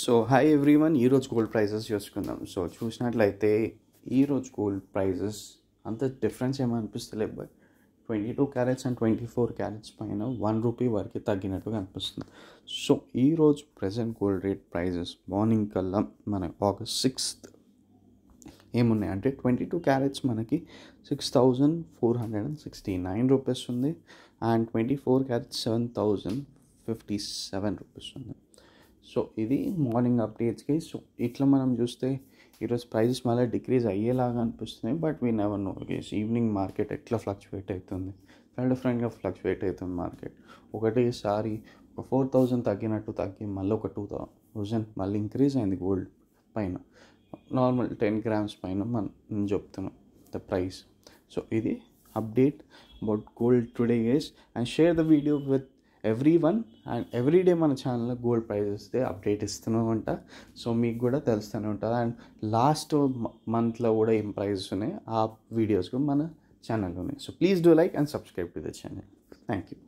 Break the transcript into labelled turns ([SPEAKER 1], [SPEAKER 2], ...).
[SPEAKER 1] So hi everyone, ఈరోజు gold prices చూసుకుందాం. So చూసినట్లయితే ఈరోజు గోల్డ్ ప్రైజెస్ అంత డిఫరెన్స్ ఏమనిపిస్తలేదు, బట్ 22 క్యారెట్స్ అండ్ 24 క్యారెట్స్ పైన ₹1 వరకు తగ్గినట్టుగా అనిపిస్తుంది. సో ఈరోజు present gold rate prices morning కల్లా మన August 6th ఏమున్నాయి అంటే 22 క్యారెట్స్ మనకి ₹6,469 ఉంది, అండ్ 24 క్యారెట్స్ ₹7,057 ఉంది. సో ఇది మార్నింగ్ అప్డేట్స్కి. సో ఇట్లా మనం చూస్తే ఈరోజు ప్రైజెస్ మళ్ళీ డిక్రీజ్ అయ్యేలాగా అనిపిస్తున్నాయి, but we never know. Evening market ఎట్లా ఫ్లక్చువేట్ అవుతుంది, డిఫరెంట్గా ఫ్లక్చువేట్ అవుతుంది మార్కెట్. ఒకటేసారి ఒక 4,000 తగ్గినట్టు తగ్గి మళ్ళీ ఒక 2,000 మళ్ళీ ఇంక్రీజ్ అయింది గోల్డ్ పైన. నార్మల్ 10 grams పైన మనం చెప్తున్నాం ద ప్రైస్. సో ఇది update about gold today guys, and share the video with everyone. And everyday మన ఛానల్లో గోల్డ్ ప్రైజెస్దే అప్డేట్ ఇస్తూనే ఉంటా, సో మీకు కూడా తెలుస్తూనే ఉంటుంది. అండ్ లాస్ట్ మంత్లో కూడా ఏం ప్రైజెస్ ఉన్నాయి ఆ వీడియోస్ కూడా మన ఛానల్లో ఉన్నాయి. So please do like and subscribe to the channel. Thank you.